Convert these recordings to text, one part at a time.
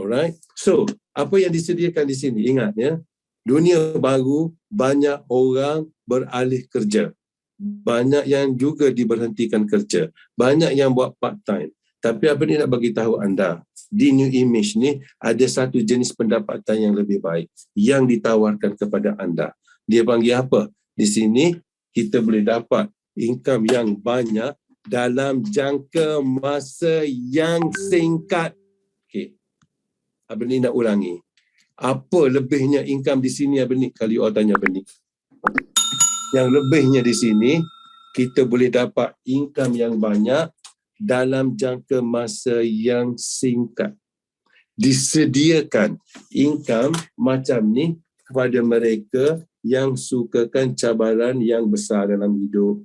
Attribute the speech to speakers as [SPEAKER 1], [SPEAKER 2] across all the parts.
[SPEAKER 1] Alright. So, apa yang disediakan di sini? Ingat ya, dunia baru, banyak orang beralih kerja. Banyak yang juga diberhentikan kerja. Banyak yang buat part-time. Tapi apa ni nak bagi tahu anda, di New Image ni ada satu jenis pendapatan yang lebih baik yang ditawarkan kepada anda. Dia panggil apa? Di sini kita boleh dapat income yang banyak dalam jangka masa yang singkat. Okey. Abang ni nak ulangi. Apa lebihnya income di sini Abang ni? Kalau orang tanya Abang ni. Yang lebihnya di sini, kita boleh dapat income yang banyak dalam jangka masa yang singkat. Disediakan income macam ni kepada mereka yang sukakan cabaran yang besar dalam hidup.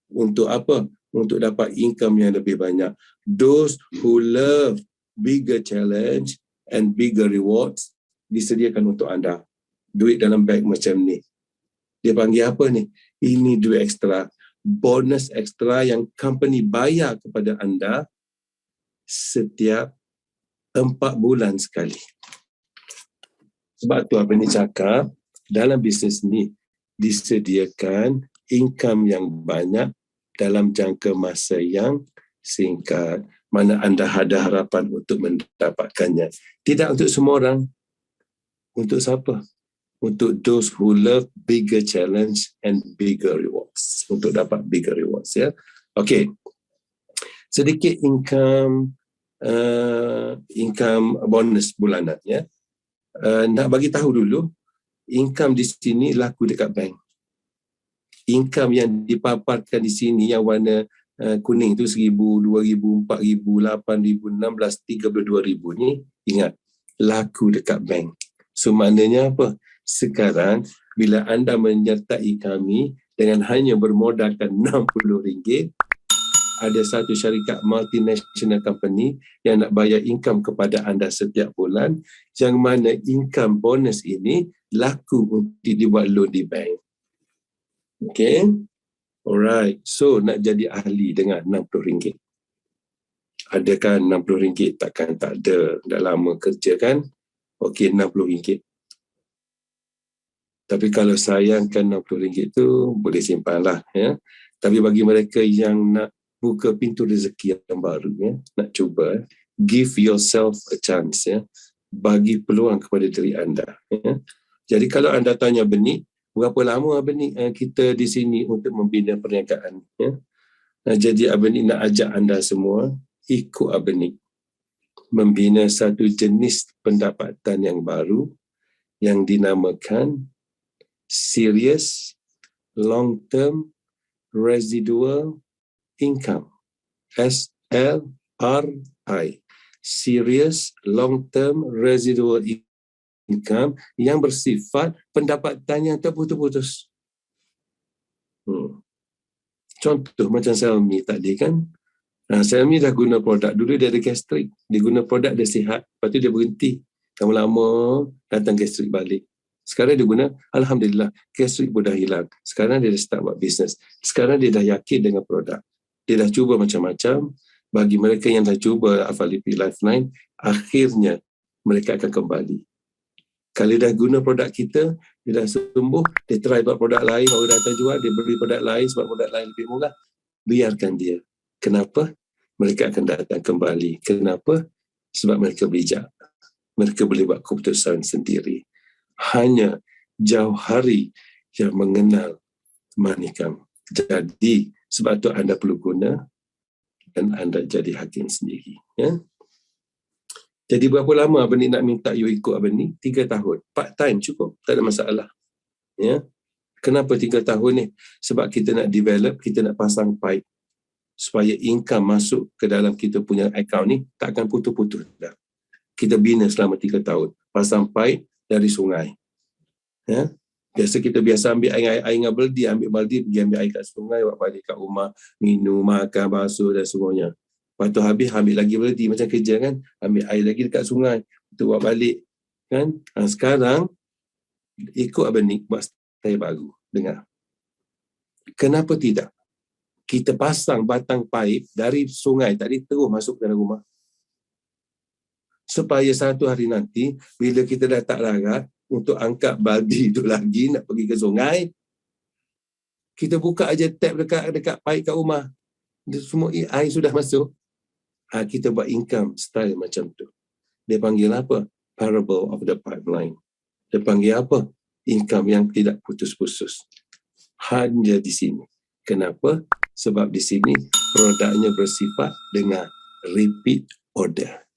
[SPEAKER 1] Untuk apa? Untuk dapat income yang lebih banyak. Those who love bigger challenge and bigger rewards disediakan untuk anda. Duit dalam beg macam ni. Dia panggil apa ni? Ini duit ekstra. Bonus ekstra yang company bayar kepada anda setiap 4 bulan sekali. Sebab tu apa ni cakap, dalam bisnes ni disediakan income yang banyak dalam jangka masa yang singkat. Mana anda ada harapan untuk mendapatkannya. Tidak untuk semua orang. Untuk siapa? Untuk those who love bigger challenge and bigger rewards. Untuk dapat bigger rewards, ya. Okey. Sedikit income bonus bulanan, ya. Nak bagi tahu dulu, income di sini laku dekat bank. Income yang dipaparkan di sini yang warna kuning tu 1,000, 2,000, 4,000, 8,000, 16, 32,000 ni, ingat, laku dekat bank. So maknanya apa? Sekarang bila anda menyertai kami dengan hanya bermodalkan RM60, ada satu syarikat multinational company yang nak bayar income kepada anda setiap bulan, yang mana income bonus ini laku untuk dibuat loan di bank. Okay? Alright. So nak jadi ahli dengan RM60. Adakah RM60? Takkan tak ada. Dah lama kerja kan? Okey, RM60. Tapi kalau sayangkan RM60 tu boleh simpanlah, ya. Tapi bagi mereka yang nak buka pintu rezeki yang baru, ya, nak cuba, give yourself a chance, ya. Bagi peluang kepada diri anda, ya. Jadi kalau anda tanya Benih, berapa lama Benih kita di sini untuk membina perniagaan, ya. Jadi Benih nak ajak anda semua ikut Benih membina satu jenis pendapatan yang baru yang dinamakan Serious Long-Term Residual Income, SLRI. Serious Long-Term Residual Income yang bersifat pendapatan yang terputus-putus. Contoh macam Selmi tadi kan. Selmi dah guna produk. Dulu dia ada gastrik. Dia guna produk, dia sihat. Lepas tu dia berhenti. Lama-lama datang gastrik balik. Sekarang dia guna, Alhamdulillah, gastrik pun dah hilang. Sekarang dia dah start buat bisnes. Sekarang dia dah yakin dengan produk. Dia dah cuba macam-macam. Bagi mereka yang dah cuba Alpha-Lipid Lifeline, akhirnya mereka akan kembali. Kalau dah guna produk kita, dia dah sembuh, dia try buat produk lain, orang datang jual, dia beli produk lain sebab produk lain lebih murah. Biarkan dia. Kenapa? Mereka akan datang kembali. Kenapa? Sebab mereka bijak. Mereka boleh buat keputusan sendiri. Hanya jauh hari yang mengenal manikam. Jadi, sebab tu anda perlu guna dan anda jadi hakim sendiri. Ya? Jadi berapa lama Abang Ni nak minta you ikut Abang Ni? 3 tahun. Part time cukup. Tak ada masalah. Ya? Kenapa 3 tahun ni? Sebab kita nak develop, kita nak pasang pipe supaya income masuk ke dalam kita punya account ni tak akan putus-putus dah. Kita bina selama 3 tahun. Pasang pipe dari sungai. Ya? Biasa kita ambil air dengan baldi, ambil baldi pergi ambil air kat sungai, buat balik kat rumah, minum, makan, basuh dan semuanya. Lepas tu habis ambil lagi baldi macam kerja kan, ambil air lagi dekat sungai, tu buat balik kan. Sekarang ikut Abang Nick buat style baru. Dengar. Kenapa tidak? Kita pasang batang paip dari sungai tadi terus masuk ke dalam rumah. supaya satu hari nanti bila kita dah tak larat untuk angkat baldi tu lagi nak pergi ke sungai, kita buka aja tab dekat paip kat rumah, semua air sudah masuk. Kita buat income style macam tu. Dia panggil apa? Parable of the pipeline. Dia panggil apa? Income yang tidak putus-putus. Hanya di sini. Kenapa? Sebab di sini produknya bersifat dengan repeat order.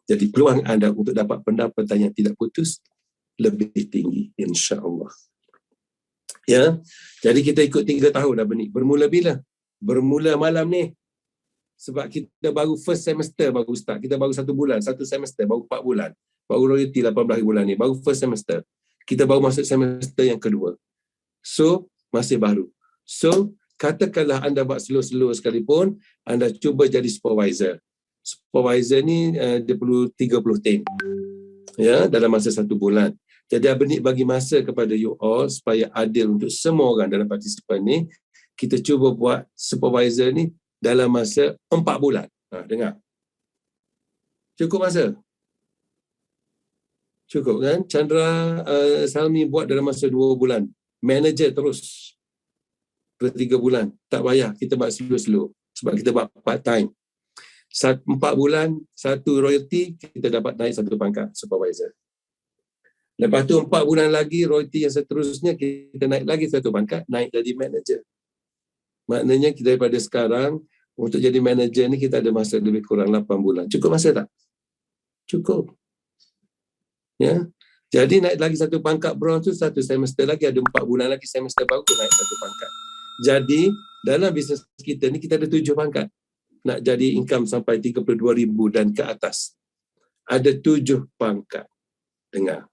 [SPEAKER 1] Jadi peluang anda untuk dapat pendapatan yang tidak putus lebih tinggi, insya-Allah. Ya. Jadi kita ikut 3 tahun dah benih. Bermula bila? Bermula malam ni. Sebab kita baru first semester baru start. Kita baru 1 bulan, 1 semester, baru 4 bulan. Baru royalty 18 bulan ni, baru first semester. Kita baru masuk semester yang kedua. So, masih baru. So, katakanlah anda buat slow-slow sekalipun, anda cuba jadi supervisor. Supervisor ni dia perlu 30 tim. Ya, dalam masa 1 bulan. Jadi Abang bagi masa kepada you all supaya adil untuk semua orang dalam partisipan ni. Kita cuba buat supervisor ni dalam masa 4 bulan. Dengar. Cukup masa? Cukup kan? Chandra Salmi buat dalam masa 2 bulan. Manager terus. 3 bulan. Tak payah. Kita buat slow-slow. Sebab kita buat part time. 4 bulan, 1 royalty, kita dapat naik 1 pangkat supervisor. Lepas tu 4 bulan lagi, royalty yang seterusnya, kita naik lagi 1 pangkat, naik jadi manager. Maknanya kita daripada sekarang, untuk jadi manager ni kita ada masa lebih kurang 8 bulan. Cukup masa tak? Cukup. Ya. Jadi naik lagi 1 pangkat bronze tu 1 semester lagi, ada 4 bulan lagi semester baru tu naik 1 pangkat. Jadi dalam bisnes kita ni kita ada 7 pangkat. Nak jadi income sampai 32,000 dan ke atas. Ada 7 pangkat. Dengar.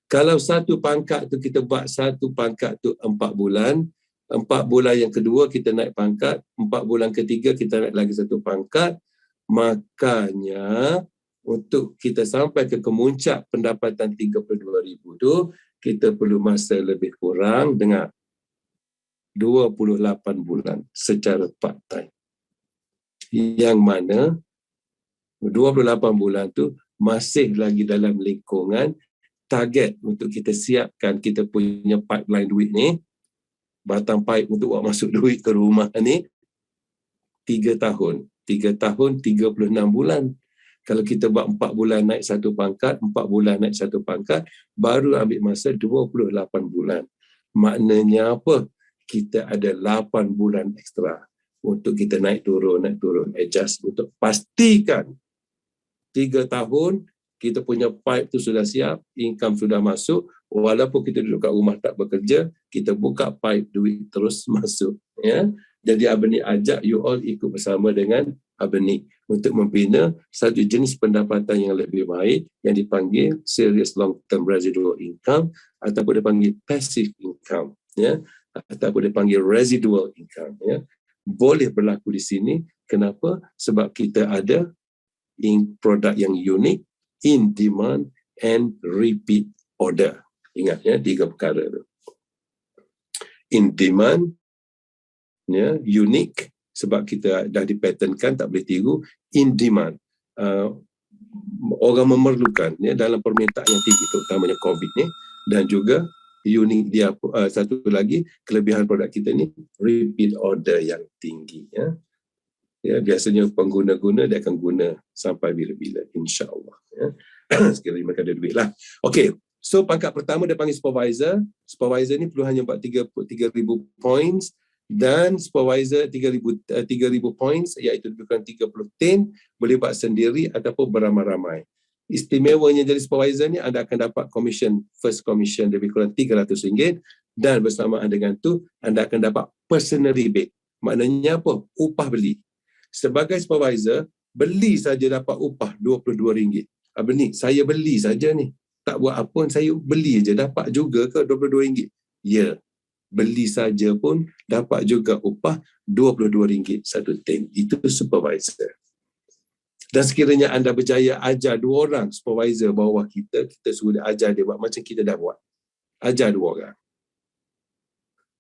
[SPEAKER 1] Kalau 1 pangkat tu kita buat 1 pangkat tu 4 bulan, 4 bulan yang kedua kita naik pangkat, 4 bulan ketiga kita naik lagi 1 pangkat, makanya untuk kita sampai ke kemuncak pendapatan 32,000 tu, kita perlu masa lebih kurang, dengar, 28 bulan secara part time. Yang mana 28 bulan tu masih lagi dalam lingkungan target untuk kita siapkan kita punya pipeline duit ni, batang pipe untuk buat masuk duit ke rumah ni 3 tahun. 3 tahun 36 bulan. Kalau kita buat 4 bulan naik 1 pangkat, 4 bulan naik 1 pangkat, baru ambil masa 28 bulan. Maknanya apa? Kita ada 8 bulan ekstra untuk kita naik turun, adjust untuk pastikan 3 tahun kita punya pipe tu sudah siap, income sudah masuk, walaupun kita duduk kat rumah tak bekerja, kita buka pipe, duit terus masuk. Ya. Jadi Abang ni ajak you all ikut bersama dengan Abang ni untuk membina satu jenis pendapatan yang lebih baik yang dipanggil serious long term residual income ataupun dipanggil passive income, ya, ataupun dipanggil residual income, ya. Boleh berlaku di sini. Kenapa? Sebab kita ada produk yang unik, in demand and repeat order. Ingat ya, 3 perkara tu. In demand, ya, unik sebab kita dah dipatentkan, tak boleh tiru. In demand, orang memerlukan, ya, dalam permintaan yang tinggi, terutamanya COVID ni. Dan juga unik dia, satu lagi kelebihan produk kita ni, repeat order yang tinggi, ya. Ya, biasanya pengguna-guna dia akan guna sampai bila-bila, insya-Allah, ya. Sekali mereka ada duit lah. Okey, so pangkat pertama dia panggil supervisor. Supervisor ni perlu hanya buat 3,000 points, dan supervisor 3,000 points, iaitu lebih kurang 30 tin, boleh buat sendiri ataupun beramai-ramai. Istimewanya jadi supervisor ni, anda akan dapat commission, first commission lebih kurang RM300, dan bersamaan dengan tu anda akan dapat personal rebate. Maknanya apa? Upah beli. Sebagai supervisor, beli saja dapat upah RM22. Abang ni, saya beli saja ni. Tak buat apa pun, saya beli je. Dapat juga ke RM22? Ya. Beli saja pun dapat juga upah RM22 satu tim. Itu supervisor. Dan sekiranya anda berjaya ajar 2 orang supervisor bawah kita, kita suruh dia ajar dia buat macam kita dah buat. Ajar 2 orang.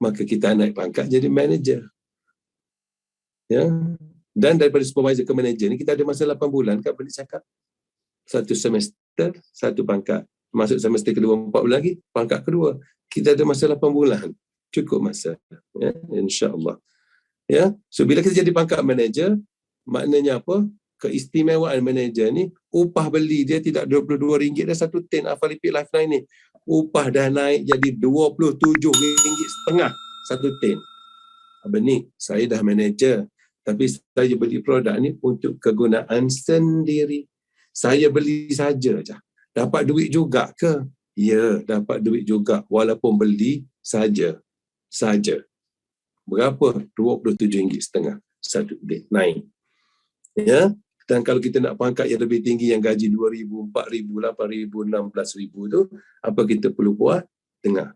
[SPEAKER 1] Maka kita naik pangkat jadi manager. Ya. Dan daripada supervisor ke manager ni kita ada masa 8 bulan, kan boleh cakap. Satu semester, satu pangkat. Masuk semester kedua 4 bulan lagi, pangkat kedua. Kita ada masa 8 bulan. Cukup masa. Ya, insya-Allah. Ya, so bila kita jadi pangkat manager, maknanya apa? Keistimewaan manager ni, upah beli dia tidak RM22 dah satu tin Afalipi Lifeline ni. Upah dah naik jadi RM27.5 satu tin. Benih, saya dah manager, tapi saya beli produk ni untuk kegunaan sendiri. Saya beli saja je. Dapat duit juga ke? Ya, dapat duit juga walaupun beli saja. Berapa? RM27.5 satu tin naik. Ya. Dan kalau kita nak pangkat yang lebih tinggi yang gaji RM2,000, RM4,000, RM8,000, RM16,000 tu, apa kita perlu buat? Dengar.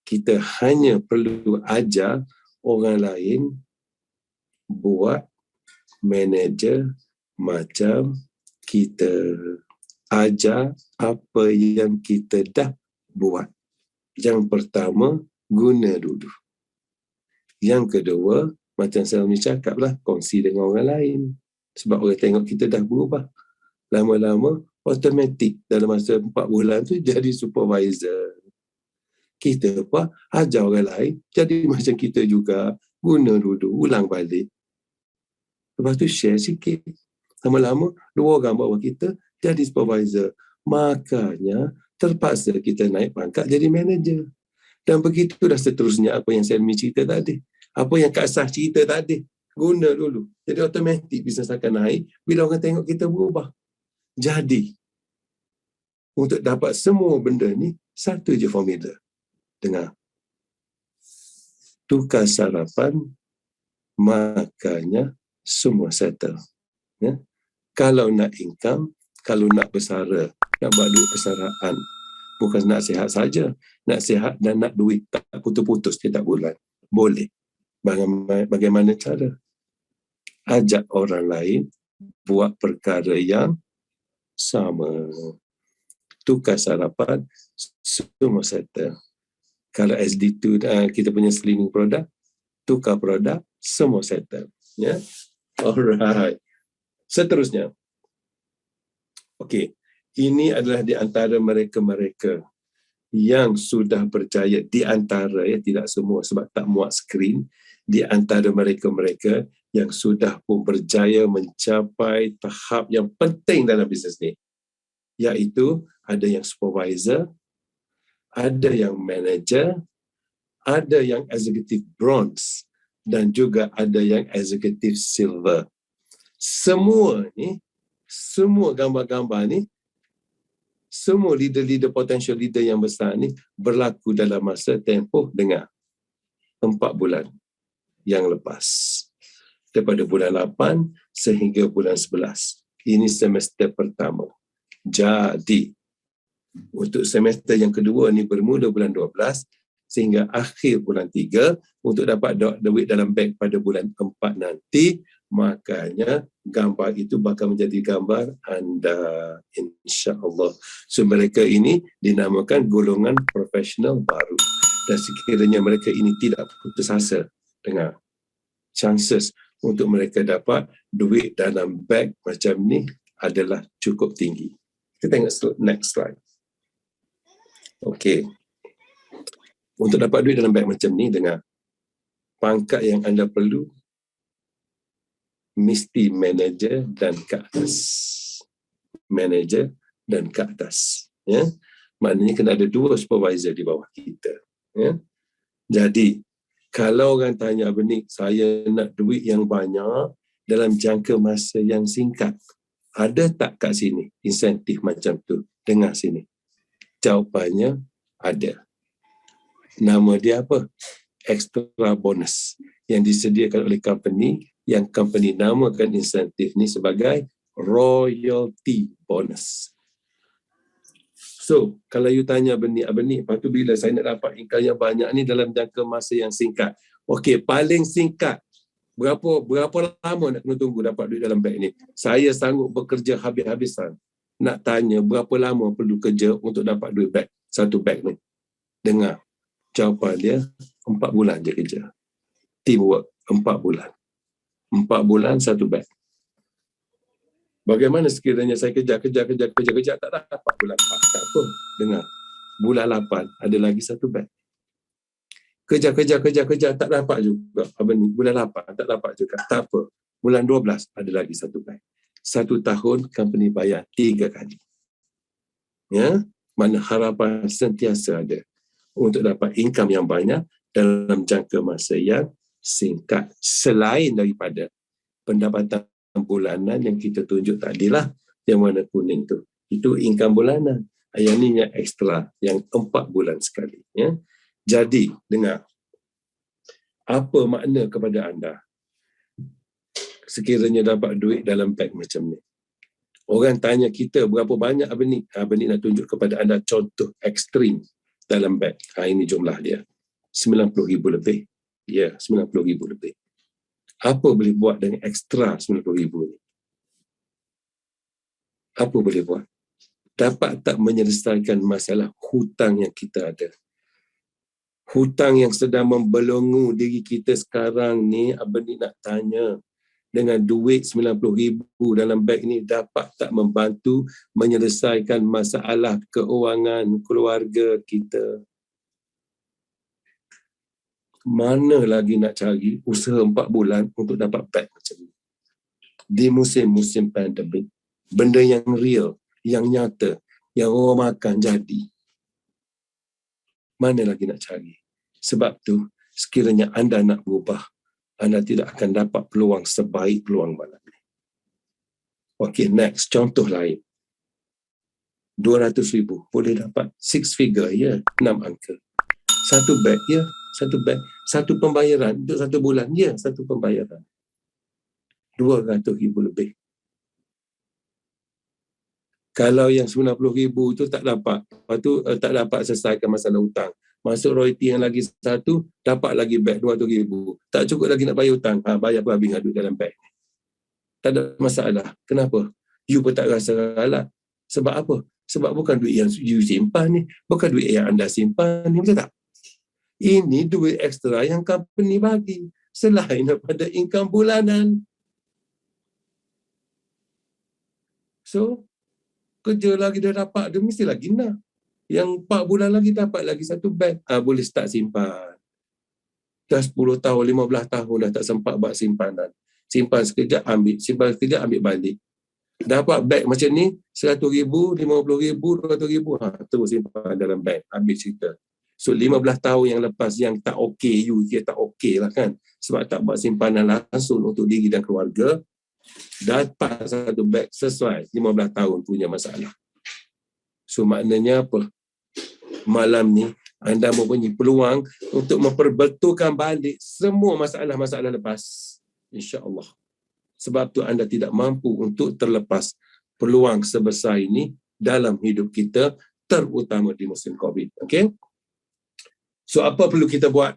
[SPEAKER 1] Kita hanya perlu ajar orang lain buat manager macam kita. Ajar apa yang kita dah buat. Yang pertama, guna dulu. Yang kedua, macam Selmi cakap lah, kongsi dengan orang lain. Sebab orang tengok kita dah berubah. Lama-lama, automatik dalam masa 4 bulan tu jadi supervisor. Kita pun ajar orang lain, jadi macam kita juga. Guna dulu, ulang balik. Lepas tu share sikit. Lama-lama, 2 orang bawah kita jadi supervisor. Makanya, terpaksa kita naik pangkat jadi manager. Dan begitu dah seterusnya apa yang Selmi cerita tadi. Apa yang Kak Sah cerita tadi. Guna dulu. Jadi automatik bisnes akan naik bila orang tengok kita berubah. Jadi, untuk dapat semua benda ni, satu je formula. Dengar. Tukar sarapan, makanya semua settle. Ya? Kalau nak income, kalau nak bersara, nak buat duit persaraan, bukan nak sihat saja, nak sihat dan nak duit tak putus-putus setiap bulan. Boleh. Bagaimana cara? Ajak orang lain buat perkara yang sama. Tukar sarapan, semua settle. Kalau SD2 kita punya cleaning produk, tukar produk, semua settle. Ya? Alright. Seterusnya. Okey. Ini adalah di antara mereka-mereka yang sudah berjaya, di antara, ya, tidak semua sebab tak muat skrin, di antara mereka-mereka yang sudah pun berjaya mencapai tahap yang penting dalam bisnes ni, iaitu ada yang supervisor, ada yang manager, ada yang executive bronze, dan juga ada yang executive silver. Semua ni, semua gambar-gambar ni, semua leader-leader, potential leader yang besar ni berlaku dalam masa tempoh dengar 4 bulan yang lepas. Daripada bulan 8 sehingga bulan 11. Ini semester pertama. Jadi, untuk semester yang kedua ni bermula bulan 12 sehingga akhir bulan 3 untuk dapat duit dalam bank pada bulan 4 nanti. Makanya gambar itu bakal menjadi gambar anda, insya-Allah. So mereka ini dinamakan golongan profesional baru. Dan sekiranya mereka ini tidak putus asa, dengar, chances untuk mereka dapat duit dalam beg macam ni adalah cukup tinggi. Kita tengok next slide. Okey. Untuk dapat duit dalam beg macam ni, dengar, pangkat yang anda perlu mesti manager dan ke atas. Manager dan ke atas. Ya? Maknanya kena ada 2 supervisor di bawah kita. Ya? Jadi, kalau orang tanya, Benik, saya nak duit yang banyak dalam jangka masa yang singkat, ada tak kat sini insentif macam tu? Dengar sini. Jawapannya ada. Nama dia apa? Extra bonus yang disediakan oleh company, yang company namakan insentif ni sebagai royalty bonus. So, kalau you tanya Benik, lepas tu bila saya nak dapat income yang banyak ni dalam jangka masa yang singkat? Okey, paling singkat, berapa lama nak kena tunggu dapat duit dalam beg ni? Saya sanggup bekerja habis-habisan. Nak tanya berapa lama perlu kerja untuk dapat duit beg, satu beg ni? Dengar, jawapan dia 4 bulan je kerja. Teamwork, 4 bulan. 4 bulan, satu beg. Bagaimana sekiranya saya kejar, tak dapat bulan 4. Tak apa. Dengar. Bulan 8 ada lagi satu beg. Kejar, tak dapat juga. Apa ni? Bulan 8 tak dapat juga. Tak apa. Bulan 12 ada lagi satu beg. 1 tahun company bayar 3 kali. Ya, mana harapan sentiasa ada untuk dapat income yang banyak dalam jangka masa yang singkat, selain daripada pendapatan bulanan yang kita tunjuk tadilah, yang warna kuning tu. Itu income bulanan. Yang ni yang ekstra, yang 4 bulan sekali. Ya. Jadi, dengar. Apa makna kepada anda sekiranya dapat duit dalam beg macam ni? Orang tanya kita berapa banyak Abang Nik nak tunjuk kepada anda contoh ekstrim dalam beg. Ini jumlah dia. 90,000 lebih. Ya, 90,000 lebih. Apa boleh buat dengan ekstra 90,000 ni? Apa boleh buat? Dapat tak menyelesaikan masalah hutang yang kita ada? Hutang yang sedang membelenggu diri kita sekarang ni, Abang Nik nak tanya, dengan duit 90,000 dalam beg ni dapat tak membantu menyelesaikan masalah keuangan keluarga kita? Mana lagi nak cari usaha 4 bulan untuk dapat beg macam ni? Di musim-musim pandemik, benda yang real, yang nyata, yang orang makan jadi. Mana lagi nak cari? Sebab tu, sekiranya anda nak berubah, anda tidak akan dapat peluang sebaik peluang malam ni. Okey, next. Contoh lain. 200,000 boleh dapat 6 figure, ya, 6 angka. Satu beg, ya, satu beg. Satu pembayaran untuk 1 bulan, ya, satu pembayaran. 200,000 lebih. Kalau yang 90,000 tu tak dapat, lepas tu tak dapat selesaikan masalah hutang. Masuk royalty yang lagi satu, dapat lagi beg 200,000. Tak cukup lagi nak bayar hutang. Bayar apa habis duit dalam beg. Tak ada masalah. Kenapa? You pun tak rasa ralat. Sebab apa? Sebab bukan duit yang you simpan ni. Bukan duit yang anda simpan ni. Betul tak? Ini duit ekstra yang company bagi. Selain daripada income bulanan. So, kerja lagi dia dapat, dia mesti lagi nak. Yang 4 bulan lagi dapat lagi satu beg. Boleh start simpan. Dah 10 tahun, 15 tahun dah tak sempat buat simpanan. Simpan sekejap, ambil balik. Dapat beg macam ni, 100,000, 50,000, 200,000, terus simpan dalam beg. Habis cerita. So 15 tahun yang lepas yang tak okey, you kira tak okey lah kan. Sebab tak buat simpanan langsung untuk diri dan keluarga. Dapat satu beg sesuai 15 tahun punya masalah. So maknanya apa? Malam ni anda mempunyai peluang untuk memperbetulkan balik semua masalah-masalah lepas, insya-Allah. Sebab tu anda tidak mampu untuk terlepas peluang sebesar ini dalam hidup kita, terutama di musim COVID. Okey? So apa perlu kita buat?